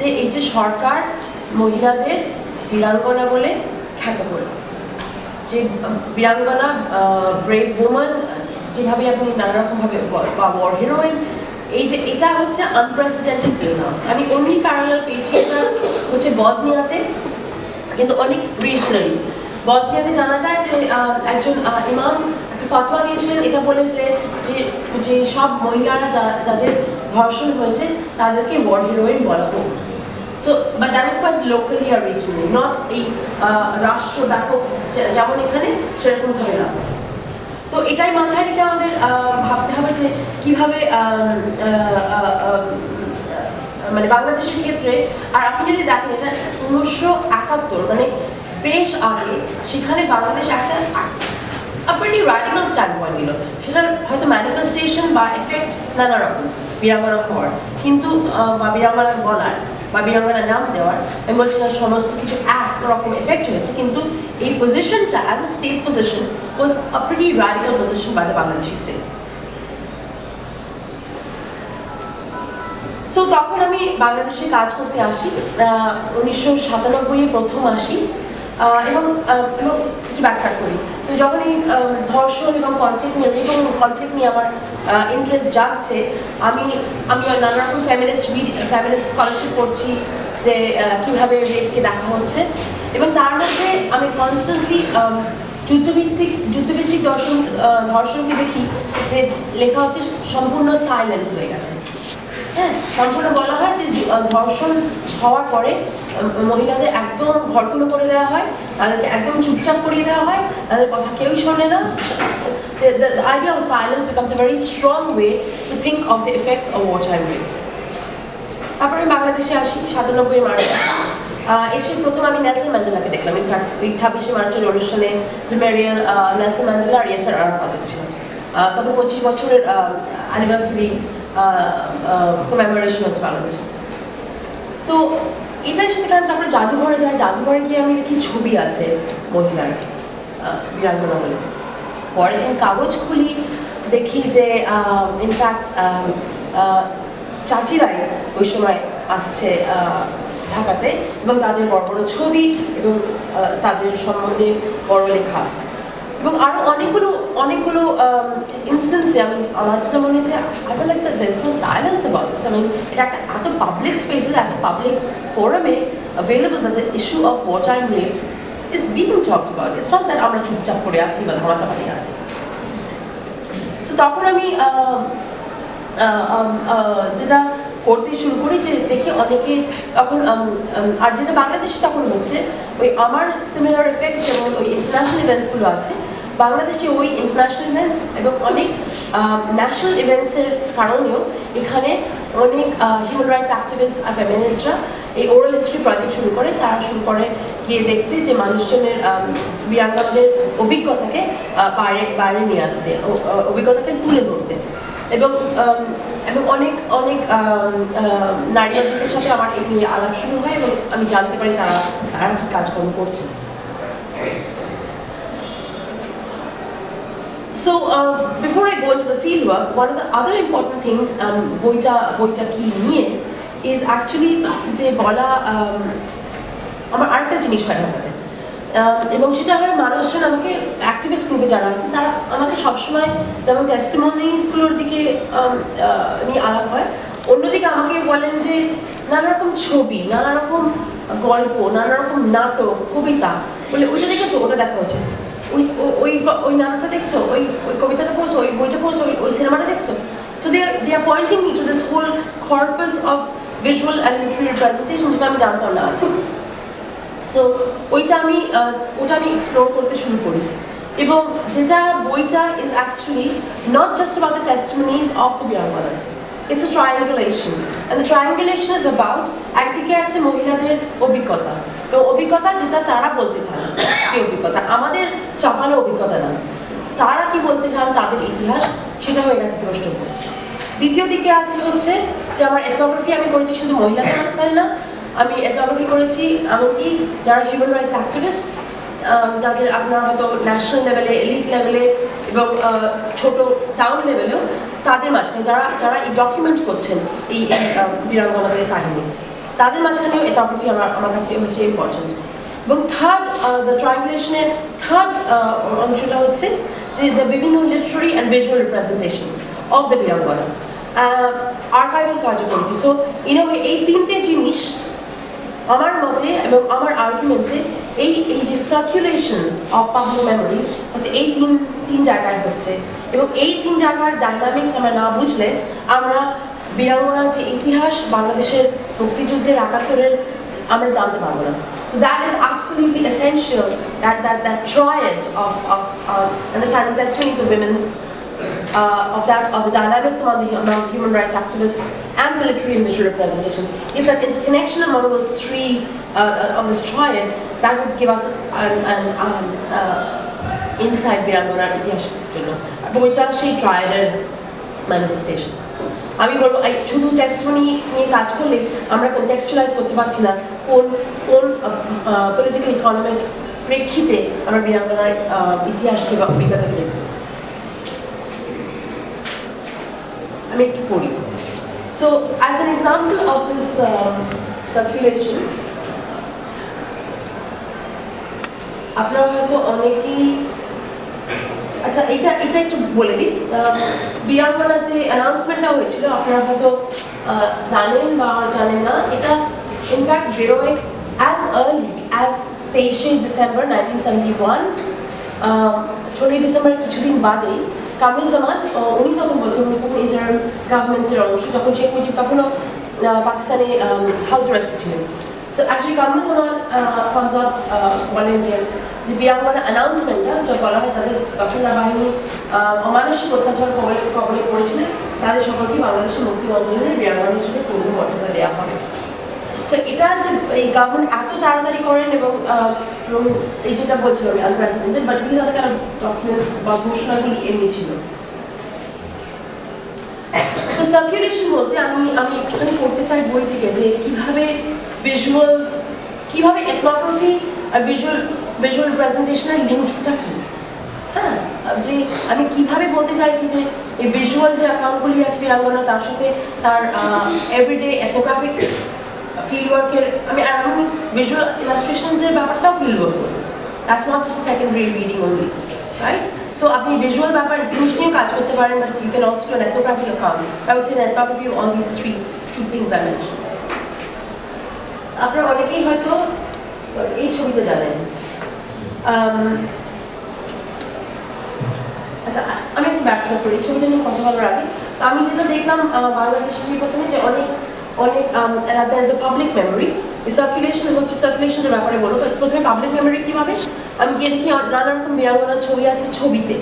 যে এই যে সরকার মহিলাদের বীরাঙ্গনা বলে খ্যাত করল, যে বীরাঙ্গনা ব্রেভ ওম্যান যেভাবে আপনি নানা রকমভাবে বা ওয়ার হিরোইন, এই যে এটা হচ্ছে আনপ্রেসিডেন্টেড ছিল না। আমি অনলি প্যারালাল পেয়েছি এটা হচ্ছে বসনিয়াতে, কিন্তু অনেক রিজনালি। বসনিয়াতে জানা যায় যে একজন ইমাম একটা ফতোয়া দিয়েছিলেন এটা বলে যে যে সব মহিলারা যাদের ধর্ষণ হয়েছে তাদেরকে ওয়ার হিরোইন বলা হোক। So but that was quite locally আর রিজনালি, নট এই রাষ্ট্র ব্যাপক যেমন এখানে সেরকমভাবে না। তো এটাই মাথায় রেখে আমাদের ভাবতে হবে যে কীভাবে মানে বাংলাদেশের ক্ষেত্রে, আর আপনি যদি দেখেন এটা 1971 মানে বেশ আগে, সেখানে বাংলাদেশ একটা pretty radical standpoint নিল। সেটার হয়তো ম্যানিফেস্টেশন বা এফেক্ট নানা রকম বীরাঙ্গনা হওয়ার, কিন্তু বা বীরাঙ্গনা বলার বা বীরাঙ্গনা নাম দেওয়ার, আমি বলছি না সমস্ত কিছু একরকম এফেক্ট হয়েছে, কিন্তু এই পজিশনটা as a state position was a pretty radical position by the Bangladeshi state. So তখন আমি বাংলাদেশে কাজ করতে আসি, 1997-এ প্রথম আসি, এবং কিছু ব্যাখ্যা করি। তো যখন এই ধর্ষণ এবং কনফ্লিক্ট নিয়ে আমার ইন্টারেস্ট জাগছে, আমি নানা রকম ফেমিনিস্ট স্কলারশিপ করছি যে কীভাবে রেপকে দেখা হচ্ছে, এবং তার মধ্যে আমি কনস্ট্যান্টলি যুদ্ধভিত্তিক ধর্ষণকে দেখি যে লেখা হচ্ছে সম্পূর্ণ সাইলেন্স হয়ে গেছে। হ্যাঁ, সম্পূর্ণ বলা হয় যে ধর্ষণ হওয়ার পরে মহিলাদের একদম ঘরকুলো করে দেওয়া হয়, তাদেরকে একদম চুপচাপ করিয়ে দেওয়া হয়, তাদের কথা কেউই শোনে না। The idea of silence becomes a very strong way to think of the effects of wartime rape. তারপরে আমি বাংলাদেশে আসি 97 মার্চে। এসে প্রথম আমি নেলসন ম্যান্ডেলাকে দেখলাম। ইনফ্যাক্ট ওই 26শে মার্চের অনুষ্ঠানে যে মেরিয়াল, নেলসন ম্যান্ডেলা আর ইয়াসের আরাফাত এসেছিলেন। তখন 25 বছরের অ্যানিভার্সারি কমেমোরেশন হচ্ছে বাংলাদেশে। তো এটাই সাথে কারণ তারপরে জাদুঘরে যাই, জাদুঘরে গিয়ে আমি দেখি ছবি আছে মহিলার বীরাঙ্গনা বলে। পরের দিন কাগজ খুলি, দেখি যে ইনফ্যাক্ট চাচিরাই ওই সময় আসছে ঢাকাতে, এবং তাদের বড় বড় ছবি এবং তাদের সম্বন্ধে বড় লেখা, এবং আরও অনেকগুলো ইনস্টেন্সে আমার যেটা মনে হচ্ছে I feel like that there is no silence about this. এটা একটা এত পাবলিক স্পেসে, এত পাবলিক ফোরামে available that the issue of wartime rape is being talked about. It's not that আমরা চুপচাপ করে আছি বা ধামাচাপা দিয়ে আছি। সো তখন আমি যেটা করতে শুরু করি যে দেখি অনেকে তখন, আর যেটা বাংলাদেশে তখন হচ্ছে ওই আমার সিমিলার এফেক্ট, যেমন ওই ইন্টারন্যাশনাল ইভেন্টসগুলো আছে বাংলাদেশে, ওই ইন্টারন্যাশনাল ইভেন্টস এবং অনেক ন্যাশনাল ইভেন্টসের কারণেও এখানে অনেক হিউম্যান রাইটস অ্যাক্টিভিস্ট আর ফেমিনিস্টরা এই ওরাল হিস্ট্রি প্রজেক্ট শুরু করে। তারা শুরু করে গিয়ে দেখতে যে মানুষজনের বীরাঙ্গনাদের অভিজ্ঞতাকে বাইরে নিয়ে আসতে, অভিজ্ঞতাকে তুলে ধরতে, এবং অনেক নারীবাদীদের সাথে আমার এই নিয়ে আলাপ শুরু হয়, এবং আমি জানতে পারি তারা কি কাজকর্ম করছে। So before I go into the field work, one of the other important things বইটা কি নিয়ে is actually যে বলা আমার আরেকটা জিনিস হয় ঢাকাতে, এবং সেটা হয় মানুষজন আমাকে অ্যাক্টিভিস্ট গ্রুপে যারা আছে তারা আমাকে সবসময় যেমন টেস্টিমনিজগুলোর দিকে নিয়ে আলাপ হয়, অন্যদিকে আমাকে বলেন যে নানা রকম ছবি, নানা রকম গল্প, নানা রকম নাটক, কবিতা, বলে ওইটা দেখেছো, ওটা দেখা হচ্ছে, ওই নাটকটা দেখছো, ওই কবিতাটা পড়ছো, ওই বইটা পড়ছো, ওই সিনেমাটা দেখছো। So they are pointing me to this whole corpus of visual and literary representation যেটা আমি জানতাম না আছে। সো ওটা আমি এক্সপ্লোর করতে শুরু করি, এবং যেটা বইটা is actually not just about the testimonies of the Birangonas, it's a triangulation, and the triangulation is about একদিকে আছে মহিলাদের অভিজ্ঞতা, তো অভিজ্ঞতা যেটা তারা বলতে চান, এই অভিজ্ঞতা আমাদের চাপানো অভিজ্ঞতা না, তারা কি বলতে চান তাদের ইতিহাস, সেটা হয়ে গেছে দ্রষ্টব্য। দ্বিতীয় দিকে আছে হচ্ছে যে আমার এথনোগ্রাফি আমি করেছি শুধু মহিলাদের মাঝখানে না, আমি এথনোগ্রাফি করেছি এমনকি যারা হিউম্যান রাইটস অ্যাক্টিভিস্ট, যাদের আপনার হয়তো ন্যাশনাল লেভেলে, এলিট লেভেলে এবং ছোট টাউন লেভেলেও, তাদের মাঝখানে যারা ডকুমেন্ট করছেন এই বীরাঙ্গনাদের কাহিনী। তাদের মাঝখানেও এথনোগ্রাফি আমার কাছে হচ্ছে ইম্পর্টেন্ট। এবং থার্ড, দ্য ট্রায়াঙ্গুলেশনের থার্ড অংশটা হচ্ছে যে দ্য বিভিন্ন literary and visual representations of the Birangona, archival কাজও করেছি। তো এরকম এই তিনটে জিনিস আমার মতে এবং আমার আর্গুমেন্টে এই যে সার্কুলেশন অফ পাবলিক মেমোরিজ হচ্ছে এই তিন জায়গায় হচ্ছে, এবং এই তিন জায়গার ডাইনামিক্স আমরা না বুঝলে আমরা বীরাঙ্গনার যে ইতিহাস বাংলাদেশের মুক্তিযুদ্ধের ৭১-এর আমরা জানতে পারবো না। So that is absolutely essential, that triad of understanding testimonies of women's of the dynamics among human rights activists and the literary and visual representations. It's an interconnection among those three of this triad that would give us an insight বীরাঙ্গনার ইতিহাসের জন্য। বইটা সেই ট্রায়াডের manifestation. আমি বলবো শুধু testimony নিয়ে কাজ করলে আমরা কনটেক্সচুয়ালাইজ করতে পারছি না কোন পলিটিক্যাল ইকোনমিক প্রেক্ষিতে আমরা বীরাঙ্গনার ইতিহাসকে বা অভিজ্ঞতাকে দেখব। আমি একটু পড়ি। So as an example of this circulation, আপনারা হয়তো অনেকেই, আচ্ছা এটা একটু বলে দিই, বীরাঙ্গনা যে অ্যানাউন্সমেন্টটা হয়েছিল আপনারা হয়তো জানেন বা জানেন না, এটা ইনফ্যাক্ট বেরোয় অ্যাজ আর্লি অ্যাজ 23শে ডিসেম্বর 1971। 16ই ডিসেম্বরের কিছুদিন বাদেই কামরুজ্জামান, উনি তখন বলছেন, উনি তখন ইন্টারিম গভর্নমেন্টের অংশ, তখন শেখ মুজিব তখনও পাকিস্তানে হাউস অ্যারেস্টে ছিলেন। সো অ্যাকচুয়ালি কামরুজ্জামান বলেন যে বীরাঙ্গনা অ্যানাউন্সমেন্টটা যা বলা হয় যাদের দখলদার বাহিনী অমানসিক অত্যাচার কবলে পড়েছিলেন তাদের সকলকে বাংলাদেশের মুক্তি আন্দোলনের বীরাঙ্গনা হিসেবে পূর্ণ মর্যাদা দেওয়া হবে। সো এটা যে এই গভর্নমেন্ট এত তাড়াতাড়ি করেন এবং এই যেটা বলছিল আমি unprecedented, but this are the kind of documents বা ঘোষণাগুলি এমনি ছিল। তো সার্কুলেশন বলতে আমি একটুখানি পড়তে চাই বই থেকে যে কিভাবে ভিজুয়ালস, কিভাবে এথনোগ্রাফি আর ভিজুয়াল রিপ্রেজেন্টেশনের লিঙ্কটা কি। হ্যাঁ, যে আমি কিভাবে বলতে চাইছি যে এই ভিজুয়াল যে অ্যাকাউন্টগুলি আছে বীরাঙ্গনা, তার সাথে তার এভরিডে এথনোগ্রাফিক ফিল্ড ওয়ার্কের আমি ভিজুয়াল ইলাস্ট্রেশনসের ব্যাপারটাও ফিল্ড ওয়ার্ক করি। That's not just secondary reading only, right? So আপনি ভিজুয়াল ব্যাপার জিনিস নিয়েও কাজ করতে পারেন, but you can also do an ethnographic account. So I would say ethnography of all this three things I mention. আপনারা অনেকেই হয়তো এই ছবিতে জানেন। আচ্ছা, আমি একটু ব্যাখ্যা করি ছবিটা নিয়ে কথা বলার আগে। আমি যেটা দেখলাম বাংলাদেশের প্রথমে যে অনেক পাবলিক মেমোরি, সার্কুলেশন হচ্ছে, সার্কুলেশনের ব্যাপারে বলবো। প্রথমে পাবলিক মেমোরি কীভাবে, আমি গিয়ে দেখি নানা রকম বীরাঙ্গনার ছবি আছে, ছবিতে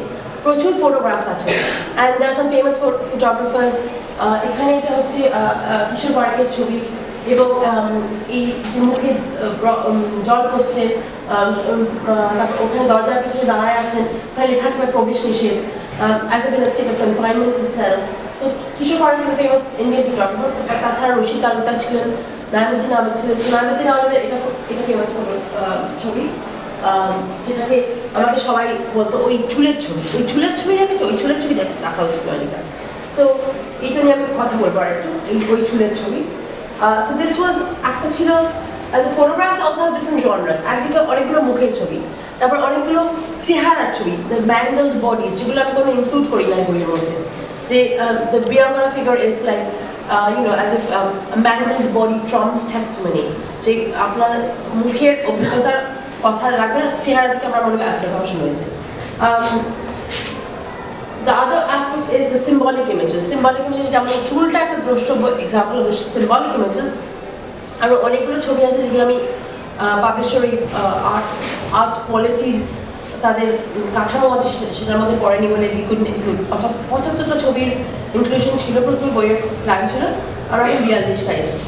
প্রচুর ফটোগ্রাফস আছে, and there are some famous photographers. এখানে এটা হচ্ছে কিশোর পার্কের ছবি, এবং এই যে মুখে জল পড়ছে, তারপর ওখানে দরজার পিছনে দাঁড়ায় আছেন, ওখানে লেখা আছে প্রবেশ নিষেধ, as a state of confinement itself. So Kishore park is a famous Indian photographer. তাছাড়া রশিদ তালুকদার ছিলেন, নাইমুদ্দিন আহমেদ ছিলেন। নাইমুদ্দিন আহমেদের এটা ফেমাস ফটো ছবি, যেটাকে আমাকে সবাই বলতো ওই চুলের ছবি দেখেছো, ওই চুলের ছবি দেখা উচিত অনেকটা। সো এইটা নিয়ে আমি কথা বলবো আর একটু, ওই চুলের ছবি। So this was একটা ছিল, and the photographs also have different genres. একদিকে অনেকগুলো মুখের ছবি, তারপর অনেকগুলো চেহারার ছবি, the mangled bodies, যেগুলো আমি কোনো ইনক্লুড করি না বইয়ের মধ্যে। যে the Birangana figure is like as if a mangled body trumps testimony, যে আপনার মুখের অভিজ্ঞতার কথা লাগবে, চেহারা দিকে আমার মনে হয় আচ্ছা ধর্ষণ হয়েছে। The other aspect is the symbolic images. Symbolic images যেমন চুলটা একটা দ্রষ্টব্য example of the symbolic images। আর অনেকগুলো ছবি আছে যেগুলো আমি পাবলিশার ওই আর্ট কোয়ালিটির তাদের কাঠামো আছে সেটার মধ্যে পড়েনি বলে উই কুডন্ট ইনক্লুড। 75টা ছবির ইনক্লুশন ছিল প্রথমে, বইয়ের প্ল্যান ছিল, আর আমি 42টা এসেছি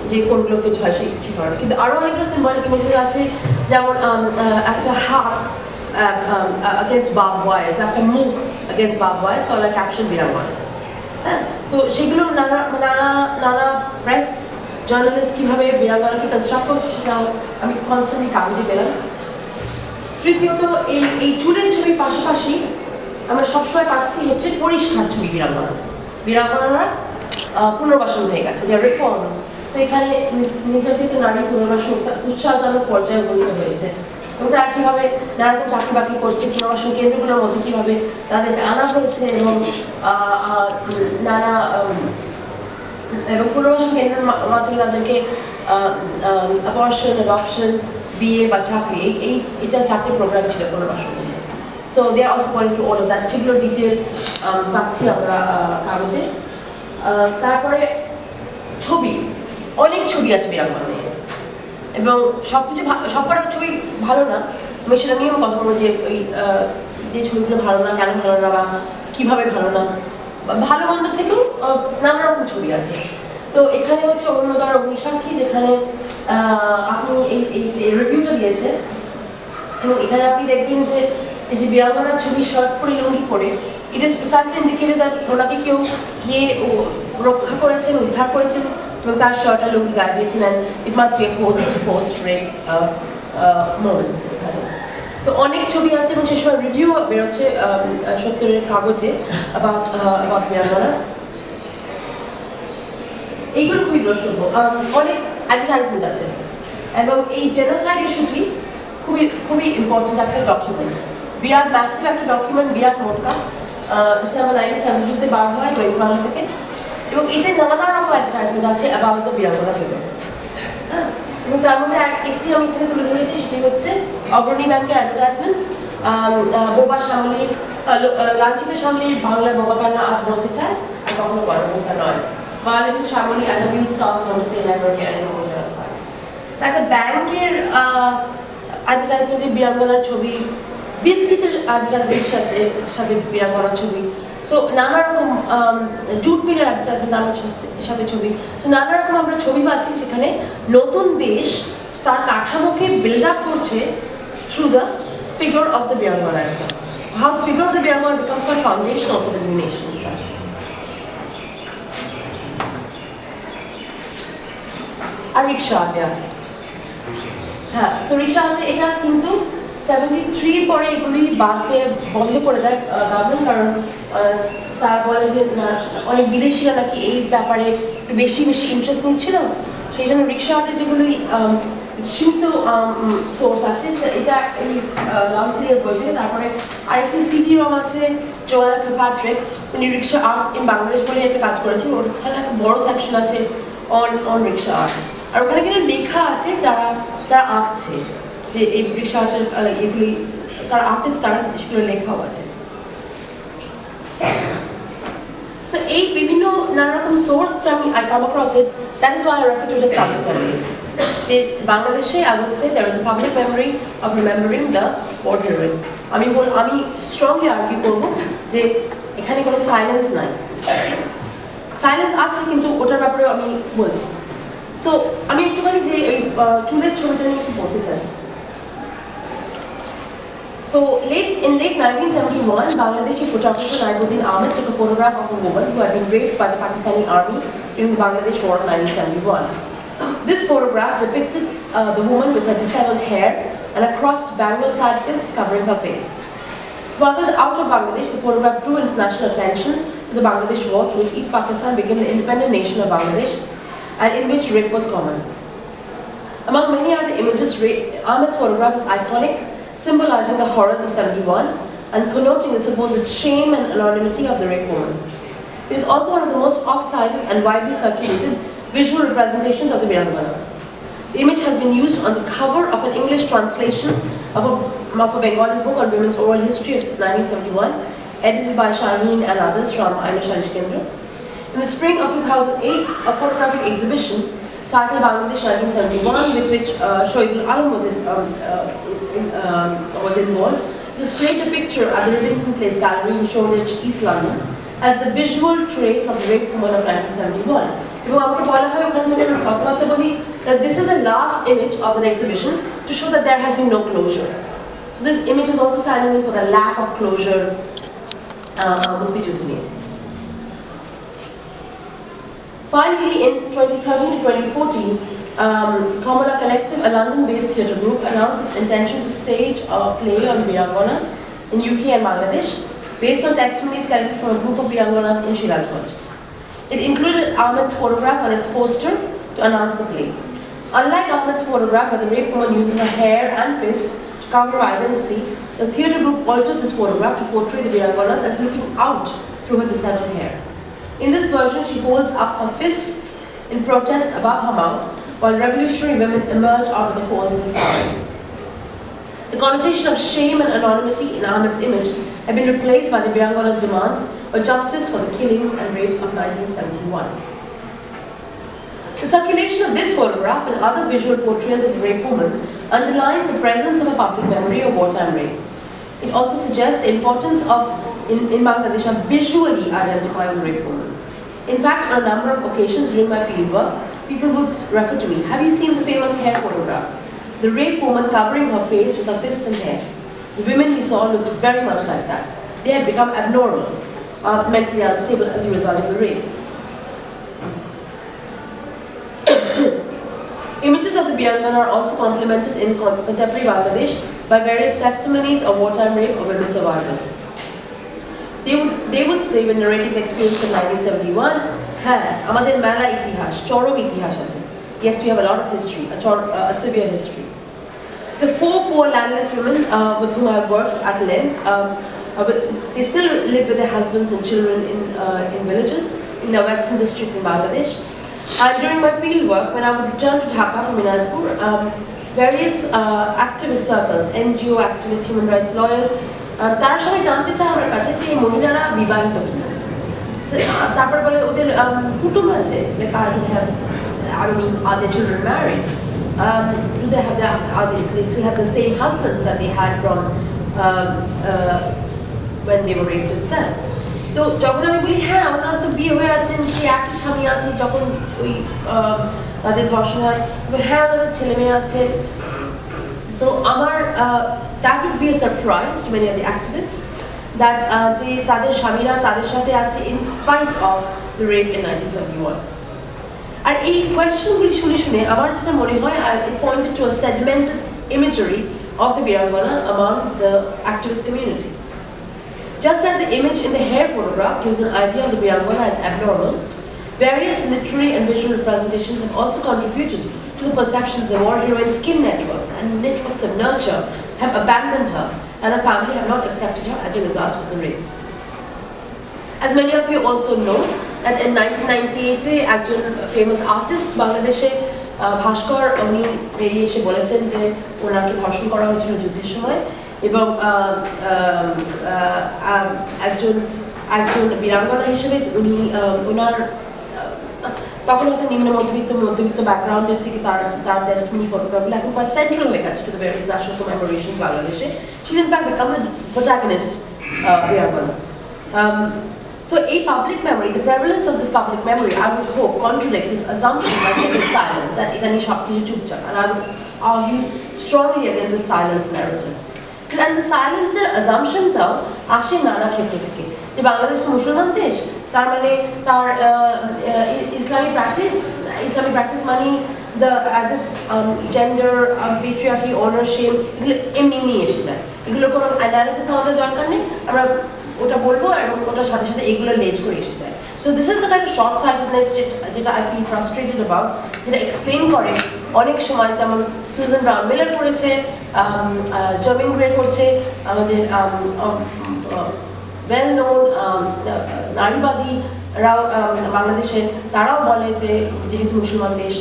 যে কোনগুলো ফিট হয় সেই কারণে। কিন্তু আরও অনেকগুলো সিম্বলিক ইমেজেস আছে, যেমন একটা হাত against barbed wires, একটা মুখ against barbed wires, তাহলে ক্যাপশন বীরাঙ্গনা। হ্যাঁ, তো সেগুলো নানা প্রেস জার্নালিস্ট কীভাবে বীরাঙ্গনাকে কনস্ট্রাক্ট করছে সেটাও আমি কনস্ট্যান্টলি কাগজে পেলাম। তৃতীয়ত এই চুলের ছবির পাশাপাশি আমরা সবসময় পাচ্ছি হচ্ছে পরিষ্কার ছবি বীরাঙ্গনারা পুনর্বাসন হয়ে গেছে, দেয়ার রিফর্মস। সো এখানে নির্যাতিত নারী পুনর্বাসন উৎসাহজনক পর্যায়ে উপনীত হয়েছে এবং তারা কীভাবে নানা রকম চাকরি বাকরি করছে, পুনর্বাসন কেন্দ্রগুলোর মধ্যে কীভাবে তাদেরকে আনা হয়েছে এবং নানা এবং পুনর্বাসন কেন্দ্রের মাধ্যমে তাদেরকে অ্যাবর্শন, অ্যাডপশন, বিয়ে বা চাকরি এটা চাকরি প্রোগ্রাম ছিল পুনর্বাসন কেন্দ্রে। So they are also going through all of that, সেগুলো ডিটেল পাচ্ছি আমরা কাগজে। তারপরে ছবি, অনেক ছবি আছে বীরাঙ্গনা নিয়ে এবং সবকিছু সবকটা ছবি ভালো না, আমি সেটা নিয়েও কথা বলবো যে ওই যে ছবিগুলো ভালো না, কেন ভালো না বা কীভাবে ভালো না, ভালো মন্দ থেকেও নানা রকম ছবি আছে। তো এখানে হচ্ছে অরুণোদয় অগ্নিসাক্ষী, যেখানে আপনি এই যে রিভিউটা দিয়েছে এবং এখানে আপনি দেখবেন যে এই যে বীরাঙ্গনার ছবি শার্ট পরে লুঙ্গি পরে, it is precisely indicated that ওনাকে কেউ গিয়ে রক্ষা করেছেন, উদ্ধার করেছেন এবং তার শার্ট আর লুঙ্গি গায়ে দিয়েছেন, and it must B A post rape moment এখানে। তো অনেক ছবি আছে এবং সে সময় রিভিউ বেরোচ্ছে সত্তরের কাগজে অ্যাবাউট বীরাঙ্গনা। এইগুলো খুবই দ্রষ্টব্য, অনেক অ্যাডভার্টাইজমেন্ট আছে এবং এই জেনোসাইড ইস্যুটি খুবই ইম্পর্টেন্ট একটা ডকুমেন্ট, বিরাট ম্যাসিভ একটা ডকুমেন্ট, বিরাট মোটকা, ডিসেম্বর 1972 বার হয় দৈনিক বাংলা থেকে এবং এতে নানা রকম অ্যাডভার্টাইজমেন্ট আছে অ্যাবাউট দ্য বীরাঙ্গনা ফিগার। হ্যাঁ, এবং তার মধ্যে একটি আমি এখানে তুলে ধরেছি, সেটি হচ্ছে অগ্রণী ব্যাংকের অ্যাডভার্টাইজমেন্ট, বোবা শ্যামলীর, লাঞ্ছিত শ্যামলীর বাংলার বোবা কান্না আজ বলতে চায় আর কখনো গণমুখা নয়, বাংলাদেশের শ্যামলী অ্যাডমিউট সাউন্ডস ফ্রম সে নেটওয়ার্কের একটা ব্যাংকের অ্যাডভার্টাইজমেন্টে বীরাঙ্গনার ছবি, বিস্কিটের অ্যাডভার্টাইজমেন্টের সাথে বীরাঙ্গনার ছবি, সো নানা রকম জুট মিলের অ্যাডভার্টাইজমেন্ট আমার সাথে ছবি, সো নানা রকম আমরা ছবি পাচ্ছি সেখানে নতুন দেশ তার কাঠামোকে বিল্ড আপ করছে through the figure of the Birangona as well, how the figure of the Birangona becomes for foundation of the new nation itself. আর রিক্সা আগে আছে, হ্যাঁ, সো রিক্সা আছে, এটা কিন্তু 73 পরে এগুলি বাদ দিয়ে বন্ধ করে দেয় গভর্নমেন্ট, কারণ তারা বলে যে অনেক বিদেশিরা নাকি এই ব্যাপারে একটু বেশি ইন্টারেস্ট নিচ্ছিল, সেই জন্য রিক্সা আটে যেগুলি সীমিত সোর্স আছে, এটা এই লাউন্সিরের বই থেকে। তারপরে আরেকটি সিটি রম আছে, জোয়ানা কিলপাট্রিক, উনি রিক্সা আর্ট ইন বাংলাদেশ বলে একটা কাজ করেছেন, ওখানে একটা বড় সেকশন আছে অন রিক্সা আর্ট, আর ওখানে কিন্তু লেখা আছে যারা আঁকছে যে এই রিক্সা আর্টের এগুলি কার আর্টিস্ট কারা, সেগুলো লেখাও আছে। সো এই বিভিন্ন নানা রকম সোর্স আমি I come across it, that is why I refer to just public memories, যে বাংলাদেশে I would say there is a public memory of remembering the war heroine. আমি স্ট্রংলি আর্গিউ করবো যে এখানে কোনো সাইলেন্স নাই, সাইলেন্স আছে কিন্তু ওটার ব্যাপারে আমি বলছি। সো আমি একটুখানি যে এই চুলের ছবিটা নিয়ে একটু বলতে চাই। তো in late 1971, Bangladeshi photographer Naimuddin Ahmed took a photograph of a woman who had been raped by the Pakistani army during the Bangladesh War of 1971. This photograph depicted the woman with her disheveled hair and a crossed bangle-clad fist covering her face. Smuggled out of Bangladesh, the photograph drew international attention to the Bangladesh War, through which East Pakistan became the independent nation of Bangladesh, and in which rape was common. Among many other images, Ahmed's photograph is iconic, symbolizing the horrors of 71 and connoting the supposed shame and anonymity of the raped woman. It is also one of the most oft-cited and widely circulated visual representations of the Bীরাঙ্গনা. The image has been used on the cover of an English translation of a Bengali book on women's oral history of 1971, edited by Shaheen and others from Aina Sharish Kendra. In the spring of 2008, a photographic exhibition titled Bangladesh 1971, with which Shoaibul Alam was involved, displayed a picture at the Rivington Place Gallery in Shoreditch, East London, as the visual trace of the raped woman of 1971. That this is the last image of the exhibition to show that there has been no closure. So this image is also standing in for the lack of closure. Finally, in 2013 to 2014, Kamala Collective, a London-based theatre group, announced its intention to stage a play on Bীরাঙ্গনা in UK and Bangladesh, based on testimonies collected from a group of Bীরাঙ্গনাs in Srirajganj. It included Ahmed's photograph on its poster, to announce the play. Unlike Ahmed's photograph, where the rape woman uses her hair and fist to cover her identity, the theatre group altered this photograph to portray the Viranganas as looking out through her disheveled hair. In this version, she holds up her fists in protest above her mouth, while revolutionary women emerge out of the folds of the sari. The connotation of shame and anonymity in Ahmed's image have been replaced by the Virangana's demands for justice for the killings and rapes of 1971. The circulation of this photograph and other visual portrayals of the rape woman underlines the presence of a public memory of wartime rape. It also suggests the importance of, in Bangladesh, of visually identifying the rape woman. In fact, on a number of occasions during my fieldwork, people would refer to me, have you seen the famous hair photograph? The rape woman covering her face with her fist and hair. The women we saw looked very much like that. They had become abnormal, mentally unstable as a result of the rape. Images of the Birangana are also complemented in contemporary Bangladesh by various testimonies of wartime rape of women survivors. They would say when narrating the experience of 1971, "Amader mela itihash, chorom itihash ache." Yes, we have a lot of history, a severe history. The 4 poor landless women with whom I have worked at length, they still live with their husbands and children in villages in the western district in Bangladesh. And during my field work, when I would return to Dhaka from Minarpur, various activist circles, NGO activists, human rights lawyers, তারা সবাই জানতে চায় আমার কাছে যে মহিলারা বিবাহিত কিনা। তারপর বলে ওদের কুটুম আছে, like I mean, are their children married? Do they have they still have the same husbands that they had from when they were raped itself? তো যখন আমি বলি হ্যাঁ ওনারা তো বিয়ে হয়ে আছেন, সে একই স্বামী আছে যখন ওই তাদের ধর্ষণ হয়, হ্যাঁ তাদের ছেলে মেয়ে আছে, তো আমার that would be a surprise to many of the activists that যে তাদের স্বামীরা তাদের সাথে আছে in spite of the rape in 1971. আর এই কোয়েশ্চেনগুলি শুনে শুনে আমার যেটা মনে হয়, it pointed to a sedimented imagery of the Birangana among the activist community. Just as the image in the hair photograph gives an idea of the Birangana as abnormal, various literary and visual representations have also contributed to the perception that the war heroine's skin networks and networks of nurture have abandoned her and her family have not accepted her as a result of the rape. As many of you also know, that in 1998 একজন famous artist বাংলাদেশে ভাস্কর উনি বেরিয়ে এসে বলেছেন যে ওনাকে ধর্ষণ করা হয়েছিল যুদ্ধের সময়, এবং একজন বীরাঙ্গনা হিসেবে উনি ওনার তখন হয়তো নিম্ন মধ্যবিত্ত ব্যাকগ্রাউন্ডের থেকে তার টেস্টমনি ফটোগ্রাফগুলো এখন quite central হয়ে গেছে to the various national commemorations বাংলাদেশে. She's in fact become the protagonist Birangana. So a public memory, the prevalence of this public memory, I would hope, contradicts this assumption that there is silence, that it is chupchap, and I would argue strongly against the silence narrative. And the silencer assumption টাও আসে নানা ক্ষেত্র থেকে, যে বাংলাদেশ মুসলমান দেশ, তার মানে তার ইসলামিক প্র্যাকটিস মানে as if gender, patriarchy, honor, shame, এগুলো এমনি এসে যায়, এগুলো কোনো অ্যানালিসিস আমাদের দরকার নেই, আমরা ওটা বলবো এবং ওটার সাথে সাথে এগুলো লেজ করে এসে যায়. So this is the kind of short-sightedness যেটা I feel frustrated about, যেটা এক্সপ্লেন করে অনেক সময়, যেমন সুজান ব্রাউন মিলার করেছে, জার্মিন গ্রে করছে, আমাদের ওয়েল নোন নারীবাদীরাও বাংলাদেশের, তারাও বলে যে যেহেতু মুসলমান দেশ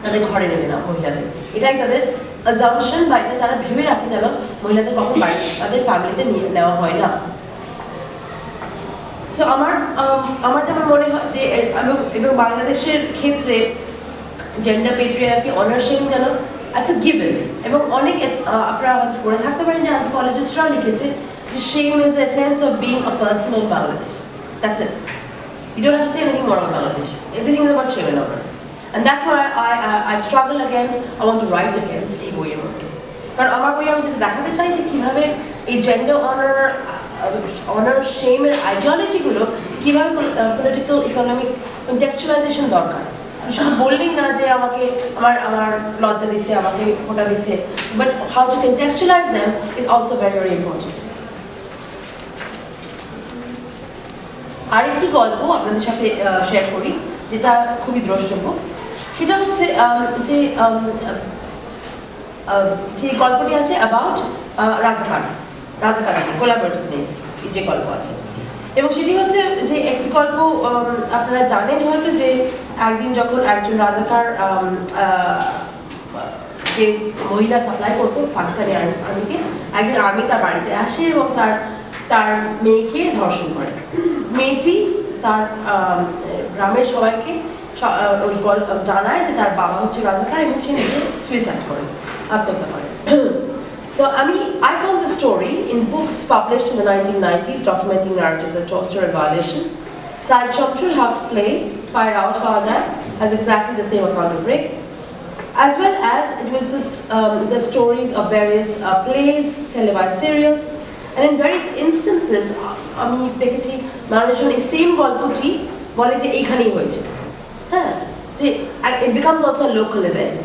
তাদের ঘরে নেবে না মহিলাদের, এটাই তাদের assumption, বা এটা তারা ভেবে রাখে যেন মহিলাদের কখন বাড়ি তাদের ফ্যামিলিতে নিয়ে নেওয়া হয় না. সো আমার যেমন মনে হয় যে এবং বাংলাদেশের ক্ষেত্রে জেন্ডার পেট্রিয়ার্কি অনার শেম যেন it's a given, এবং অনেক আপনারা হয়তো পড়ে থাকতে পারেন যে অ্যানথ্রোপোলজিস্টরা লিখেছে যে shame is the essence of being a person in Bangladesh. That's it. You don't have to say anything more about Bangladesh. Everything is about shame and honor. And that's what I struggle against, I want to write against এই বইয়ের মধ্যে. কারণ আমার বইয়ে আমি যেটা দেখাতে চাই যে কীভাবে এই জেন্ডার অনার শেমের আইডিওলজিগুলো কীভাবে পলিটিক্যাল ইকোনমিক কনটেক্সচুয়ালাইজেশন দরকার. আমি শুধু বললেই না যে আমার লজ্জা দিছে, আমাকে ফোটা দিছে, but how to contextualize them is also very very important. আরেকটি গল্প আপনাদের সাথে শেয়ার করি যেটা খুবই দ্রষ্টব্য. সেটা হচ্ছে যে গল্পটি আছে অ্যাবাউট রাজাকার কোলাবরেটিভ নিয়ে যে গল্প আছে, এবং সেটি হচ্ছে যে একটি গল্প আপনারা জানেন হয়তো যে একদিন যখন একজন রাজাকার যে মহিলা সাপ্লাই করতো পাকিস্তানি আর্মিকে, একদিন আর্মি তার বাড়িতে আসে এবং তার মেয়েকে ধর্ষণ করে। মেয়েটি তার গ্রামের সবাইকে ওই জানায় যে তার বাবা হচ্ছে রাজাকার এবং সে নিজে সুইসাইড করে, আত্মহত্যা করে। So I found the story in books published in the 1990s documenting narratives of torture and violation. Syed Shamsul Huq's play by Rawat Fawajai has exactly the same account of rape, as well as it was the stories of various plays, televised serials, and in various instances আমি দেখেছি মানুষজন এই same গল্পটি বলে যে এইখানেই হয়েছে, হ্যাঁ, যে it becomes also a local event.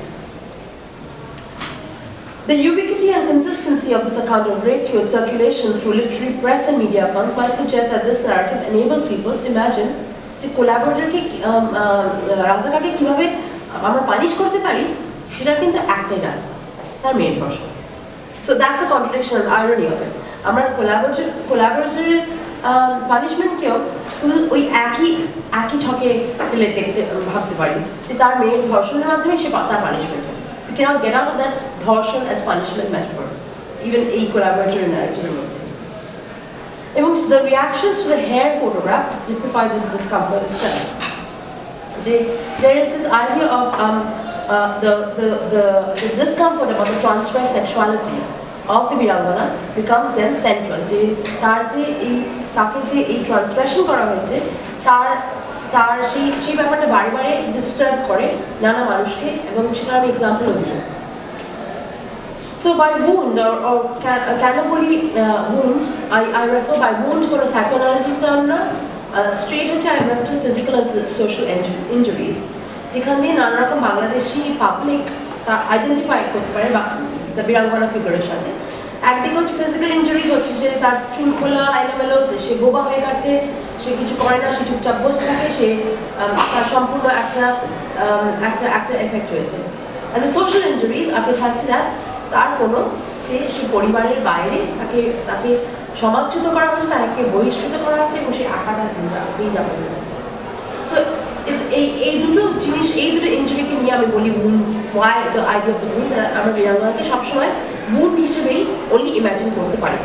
The ubiquity and consistency of this account of rape through its circulation through literary press and media accounts might suggest that this narrative enables people to imagine যে কোলাবরেটরকে রাজাকারকে কিভাবে আমরা punish করতে পারি, সেটা কিন্তু একটাই রাস্তা, তার মেয়ের ধর্ষণ। So that's a contradiction and irony of it. আমরা কোলাবরেটরের পানিশমেন্টকেও ওই একই ছকে ফেলে দেখতে ভাবতে পারি যে তার মেয়ের ধর্ষণের মাধ্যমে সে তার পানিশমেন্ট হয়। You cannot get out of that ধর্ষণ as punishment metaphor, even এই collaborative narrative মধ্যে। এবং the reactions to the hair photograph typify this discomfort itself. There is this idea of the discomfort about the transgressed sexuality of the Birangana becomes then central. যে তাকে যে এই ট্রান্সগ্রেশন করা হয়েছে তার সেই ব্যাপারটা বারে বারে ডিস্টার্ব করে নানা মানুষকে, এবং সেটা আমি এক্সাম্পলও দিই। So by wound or cannibally wound, I refer by wound কোনো psychoanalytic term না, straight হচ্ছে I refer to physical and social injuries, যেখান দিয়ে নানা রকম বাংলাদেশি পাবলিক আইডেন্টিফাই করতে পারে বীরাঙ্গনা ফিগারের সাথে। একদিকে হচ্ছে ফিজিক্যাল ইঞ্জুরিজ হচ্ছে যে তার চুল খোলা এলোমেলো, সে বোবা হয়ে গেছে, সে কিছু করে না, সে চুপচাপ বসে থাকে, সে তার সম্পূর্ণ একটা এফেক্ট হয়েছে। And the social injuries are precisely that, তার কোনো সে পরিবারের বাইরে তাকে সমাজচ্যুত করা হচ্ছে, তাকে বহিষ্কৃত করা হচ্ছে এবং সে আকাটা এই যাবে। সো এই দুটো ইঞ্জুরিকে নিয়ে আমি বলি wound, why the idea of the wound, আমরা বীরাঙ্গনাকে সবসময় wound হিসেবেই only imagine করতে পারি।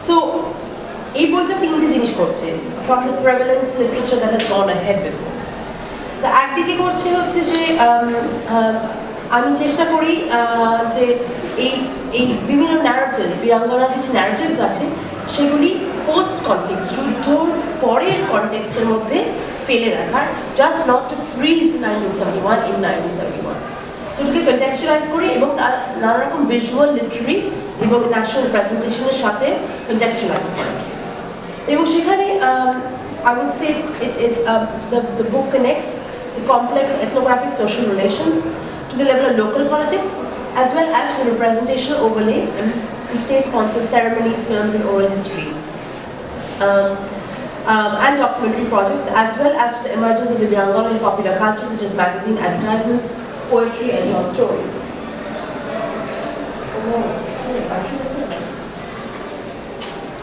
So এই বইটা তিনটে জিনিস করছে from the prevalent literature that has gone ahead before. একদিকে করছে হচ্ছে যে আমি চেষ্টা করি যে এই বিভিন্ন ন্যারেটিভস, বীরাঙ্গনার কিছু ন্যারেটিভস আছে সেগুলি পোস্ট কনফ্লিক্ট, যুদ্ধর পরের কনটেক্সটের মধ্যে ফেলে রাখার, just not to freeze 1971 in 1971। So এটাকে কন্টেক্সচুয়ালাইজ করি এবং তার নানা রকম ভিজুয়াল, লিটারি এবং ন্যাশনাল প্রেজেন্টেশনের সাথে কন্টেক্সচুয়ালাইজ করে। এবং সেখানে I would say the book connects the complex ethnographic social relations to the level of local politics, as well as to the representational overlay in state-sponsored ceremonies, films, and oral history, and documentary projects, as well as to the emergence of the Birangana in popular culture, such as magazine advertisements, poetry, and short stories.